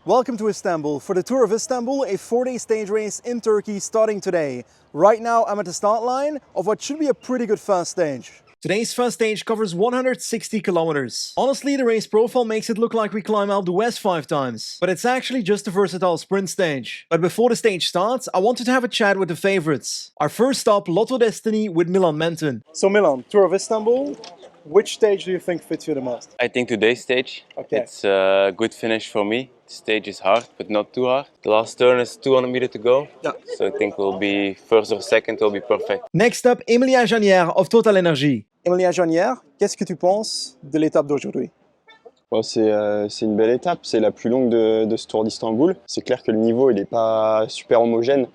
Welcome to Istanbul for the Tour of Istanbul, a 4-day stage race in Turkey starting today. Right now I'm at the start line of what should be a pretty good first stage. Today's first stage covers 160 kilometers. Honestly, the race profile makes it look like we climb Alpe d'Huez 5 times, but it's actually just a versatile sprint stage. But before the stage starts, I wanted to have a chat with the favorites. Our first stop, Lotto Destiny with Milan Menton. So Milan, Tour of Istanbul, which stage do you think fits you the most? I think today's stage. Okay. It's a good finish for me. The stage is hard, but not too hard. The last turn is 200 meters to go. Yeah. So I think we'll be first or second, will be perfect. Next up, Emilia Janière of Total Energy. Emilia Janière, qu'est-ce que tu penses de l'étape d'aujourd'hui? Bon, c'est une belle étape, c'est la plus longue de ce Tour d'Istanbul. C'est clair que le niveau il n'est pas super homogène,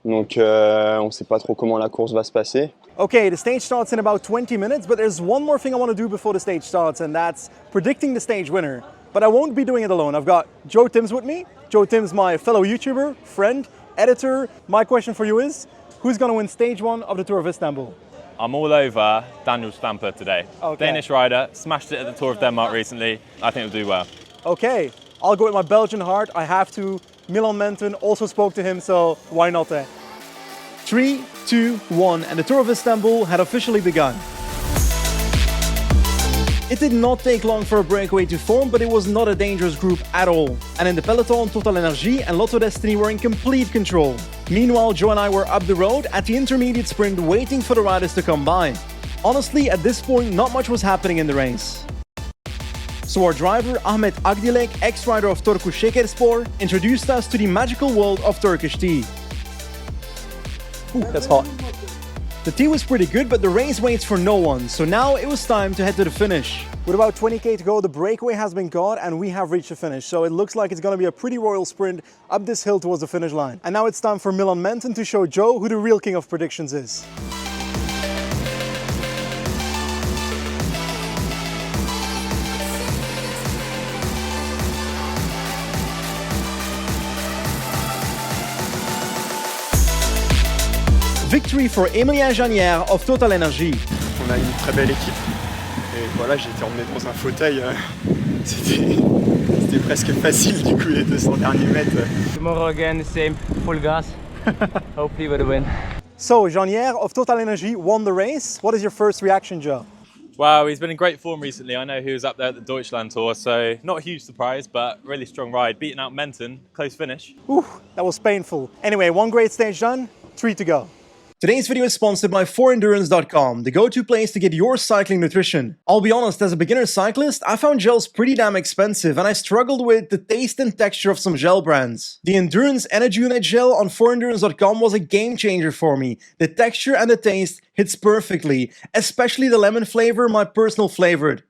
donc on ne sait pas trop comment la course va se passer. Okay, the stage starts in about 20 minutes, but there's one more thing I want to do before the stage starts, and that's predicting the stage winner. But I won't be doing it alone. I've got Joe Timms with me. Joe Timms, my fellow YouTuber, friend, editor. My question for you is, who's going to win stage 1 of the Tour of Istanbul? I'm all over Daniel Stamper today. Okay. Danish rider, smashed it at the Tour of Denmark recently. I think he'll do well. Okay, I'll go with my Belgian heart. I have to. Milan Menton also spoke to him, so why not? 3, 2, 1, and the Tour of Istanbul had officially begun. It did not take long for a breakaway to form, but it was not a dangerous group at all. And in the peloton, Total Energy and Lotto Destiny were in complete control. Meanwhile, Joe and I were up the road at the intermediate sprint waiting for the riders to come by. Honestly, at this point, not much was happening in the race. So our driver, Ahmet Agdilek, ex-rider of Turkish KICKR, introduced us to the magical world of Turkish tea. Ooh, that's hot. The tea was pretty good, but the race waits for no one, so now it was time to head to the finish. With about 20k to go, the breakaway has been got and we have reached the finish, so it looks like it's going to be a pretty royal sprint up this hill towards the finish line. And now it's time for Milan Menton to show Joe who the real king of predictions is. Victory for Emilia Janière of Total Energy. On a une très belle équipe et voilà, j'ai été emmené dans un fauteuil. C'était presque facile du coup les 200 derniers mètres. Tomorrow again, the same, full gas. Hopefully with a win. So, Janière of Total Energy won the race. What is your first reaction, Joe? Wow, he's been in great form recently. I know he was up there at the Deutschland Tour, so not a huge surprise, but really strong ride. Beating out Menton, close finish. Ooh, that was painful. Anyway, one great stage done, 3 to go. Today's video is sponsored by forendurance.com, the go-to place to get your cycling nutrition. I'll be honest, as a beginner cyclist, I found gels pretty damn expensive and I struggled with the taste and texture of some gel brands. The Endurance Energy Unit gel on forendurance.com was a game changer for me. The texture and the taste hits perfectly, especially the lemon flavor, my personal favorite.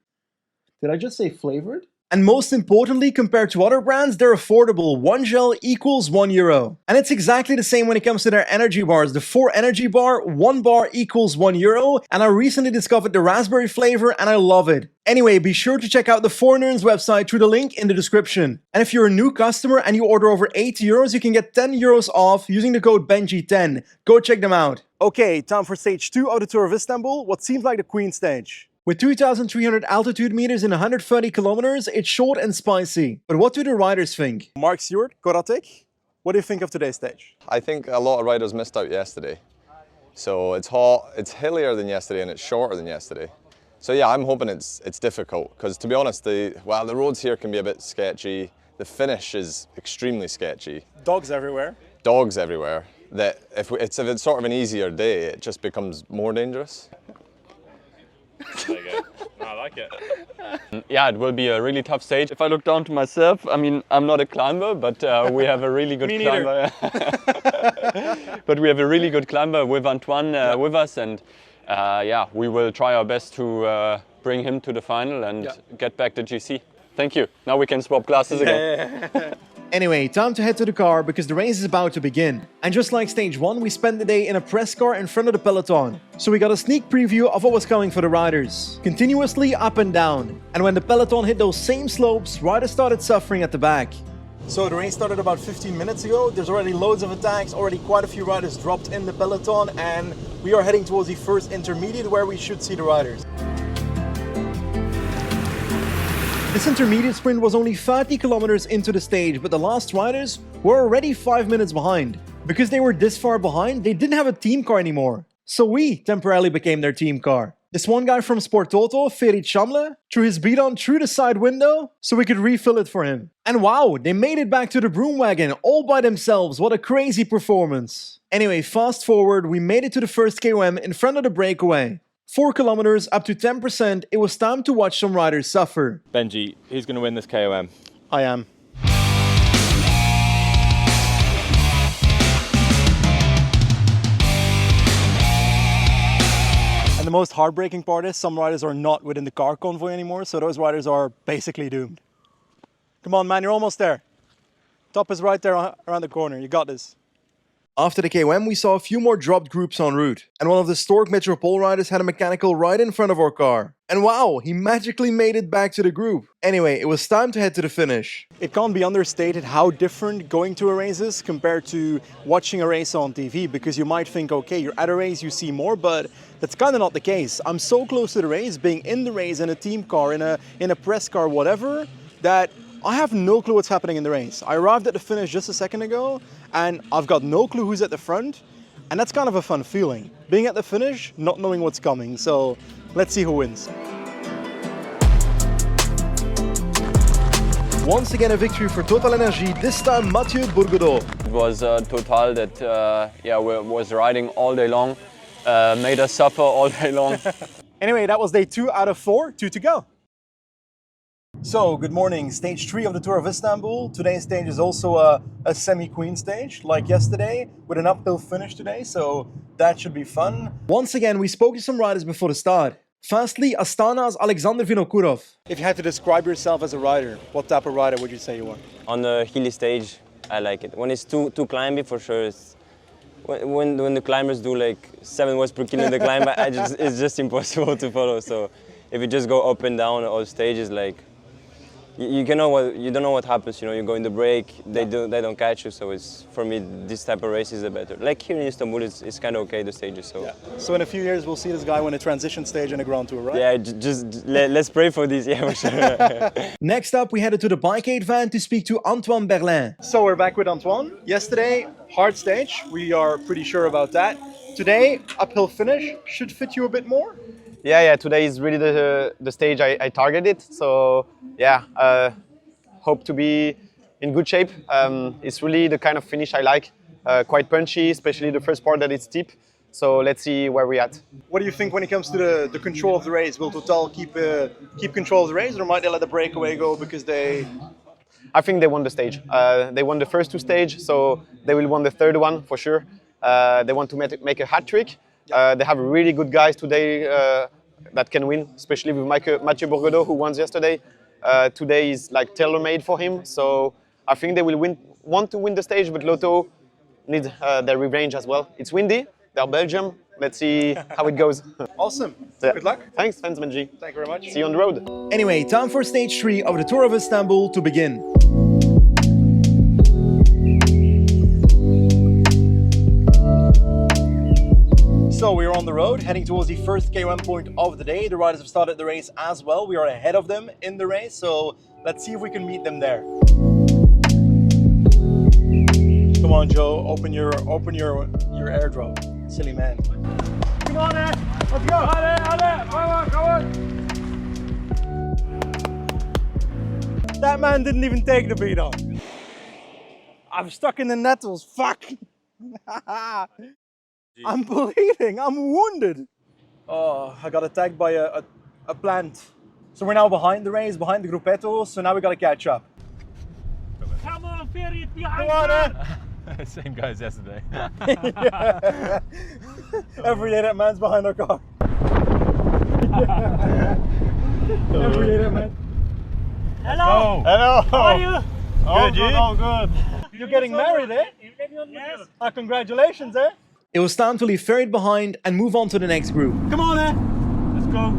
Did I just say flavored? And most importantly, compared to other brands, they're affordable. One gel equals €1. And it's exactly the same when it comes to their energy bars. The 4 energy bar, 1 bar equals €1. And I recently discovered the raspberry flavor and I love it. Anyway, be sure to check out the Forendurance website through the link in the description. And if you're a new customer and you order over €80, you can get €10 off using the code BENJI10. Go check them out. Okay, time for stage 2 of the Tour of Istanbul, what seems like the Queen stage. With 2,300 altitude meters in 130 kilometers, it's short and spicy. But what do the riders think? Mark Stewart, Koratek, what do you think of today's stage? I think a lot of riders missed out yesterday. So it's hot, it's hillier than yesterday and it's shorter than yesterday. So yeah, I'm hoping it's difficult because to be honest, the roads here can be a bit sketchy. The finish is extremely sketchy. Dogs everywhere. Dogs everywhere. That if it's sort of an easier day, it just becomes more dangerous. There you go. I like it. Yeah, it will be a really tough stage. If I look down to myself, I mean, I'm not a climber, but we have a really good climber. But we have a really good climber with Antoine with us, and yeah, we will try our best to bring him to the final and get back to GC. Thank you. Now we can swap glasses again. Anyway, time to head to the car because the race is about to begin. And just like stage 1, we spent the day in a press car in front of the peloton. So we got a sneak preview of what was coming for the riders. Continuously up and down. And when the peloton hit those same slopes, riders started suffering at the back. So the race started about 15 minutes ago. There's already loads of attacks, already quite a few riders dropped in the peloton, and we are heading towards the first intermediate where we should see the riders. This intermediate sprint was only 30 kilometers into the stage, but the last riders were already 5 minutes behind. Because they were this far behind, they didn't have a team car anymore. So we temporarily became their team car. This one guy from Sport Toto, Ferit Shamle, threw his bidon through the side window so we could refill it for him. And wow, they made it back to the broom wagon all by themselves. What a crazy performance. Anyway, fast forward, we made it to the first KOM in front of the breakaway. 4 kilometers up to 10%, it was time to watch some riders suffer. Benji, who's going to win this KOM? I am. And the most heartbreaking part is some riders are not within the car convoy anymore, so those riders are basically doomed. Come on, man, you're almost there. Top is right there around the corner. You got this. After the KOM, we saw a few more dropped groups en route, and one of the Stork Metropole riders had a mechanical right in front of our car. And wow, he magically made it back to the group. Anyway, it was time to head to the finish. It can't be understated how different going to a race is compared to watching a race on TV, because you might think, okay, you're at a race, you see more, but that's kind of not the case. I'm so close to the race, being in the race in a team car, in a press car, whatever, that I have no clue what's happening in the race. I arrived at the finish just a second ago, and I've got no clue who's at the front, and that's kind of a fun feeling. Being at the finish, not knowing what's coming, so let's see who wins. Once again a victory for Total Energy, this time Mathieu Bourgodeau. It was Total that was riding all day long, made us suffer all day long. Anyway, that was day 2 out of 4, 2 to go. So, good morning. Stage 3 of the Tour of Istanbul. Today's stage is also a semi-queen stage, like yesterday, with an uphill finish today, so that should be fun. Once again, we spoke to some riders before the start. Firstly, Astana's Alexander Vinokurov. If you had to describe yourself as a rider, what type of rider would you say you are? On the hilly stage, I like it. When it's too climby, for sure, it's, when the climbers do like 7 watts per kilo in the climb, it's just impossible to follow. So if you just go up and down all stages, like, you don't know what happens. You know, you go in the break, they don't catch you. So it's, for me, this type of race is the better. Like here in Istanbul, it's kind of okay, the stages. So yeah. So in a few years we'll see this guy win a transition stage in a Grand Tour, right? Yeah, let's pray for this. Yeah, for sure. Next up, we headed to the Bikeade van to speak to Antoine Berlin. So we're back with Antoine. Yesterday, hard stage. We are pretty sure about that. Today, uphill finish should fit you a bit more. Yeah, today is really the stage I targeted. So yeah, hope to be in good shape. It's really the kind of finish I like, quite punchy, especially the first part that is steep. So let's see where we're at. What do you think when it comes to the control of the race? Will Total keep control of the race, or might they let the breakaway go because they... I think they won the stage. They won the first 2 stages, so they will win the 3rd one for sure. They want to make a hat trick. They have really good guys today that can win, especially with Mathieu Bourgodeau, who won yesterday. Today is like tailor-made for him, so I think they will want to win the stage, but Lotto needs their revenge as well. It's windy, they're Belgium. Let's see how it goes. Awesome. Yeah. Good luck. Thanks, Benji. Thank you very much. See you on the road. Anyway, time for stage 3 of the Tour of Istanbul to begin. So we're on the road, heading towards the first KOM point of the day. The riders have started the race as well. We are ahead of them in the race, so let's see if we can meet them there. Come on, Joe, open your airdrop. Silly man. Come on, let's go. Come on. That man didn't even take the beat off. I'm stuck in the nettles. Fuck. I'm bleeding, I'm wounded. Oh, I got attacked by a plant. So we're now behind the race, behind the gruppetto, so now we gotta catch up. Come on, Ferit, Come on, Same guy as yesterday. Yeah. Every day that man's behind our car. Every day that man. Hello. Hello. How are you? All good. You're getting married, eh? Yes. Congratulations, eh? It was time to leave Ferit behind and move on to the next group. Come on, eh? Let's go.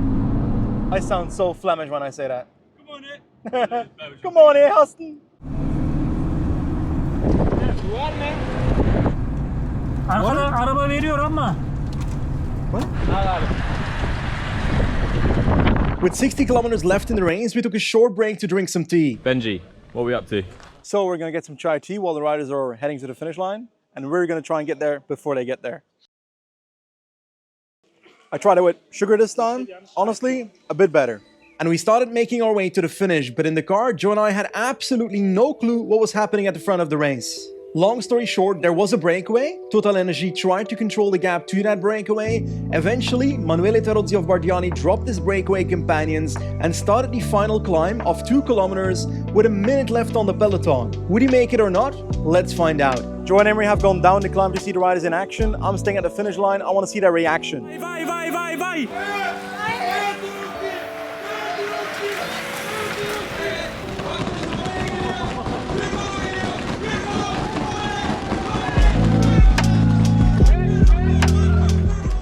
I sound so Flemish when I say that. Come on, eh? Come on, eh, Hasten? Araba veriyor ama. What? With 60 kilometers left in the race, we took a short break to drink some tea. Benji, what are we up to? So we're gonna get some chai tea while the riders are heading to the finish line, and we're gonna try and get there before they get there. I tried it with sugar this time. Honestly, a bit better. And we started making our way to the finish, but in the car, Joe and I had absolutely no clue what was happening at the front of the race. Long story short, there was a breakaway. TotalEnergies tried to control the gap to that breakaway. Eventually, Manuele Tarozzi of Bardiani dropped his breakaway companions and started the final climb of 2 kilometers with a minute left on the peloton. Would he make it or not? Let's find out. Joe and Emery have gone down the climb to see the riders in action. I'm staying at the finish line. I want to see their reaction. Vai!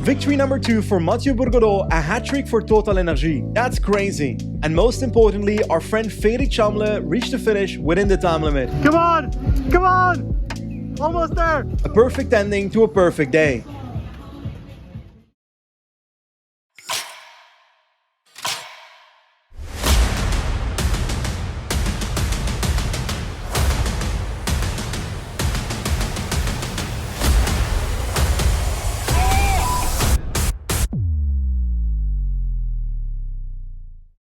Victory number 2 for Mathieu Bourgodeau, a hat-trick for TotalEnergies. That's crazy. And most importantly, our friend Fredrik Chamle reached the finish within the time limit. Come on! Almost there! A perfect ending to a perfect day.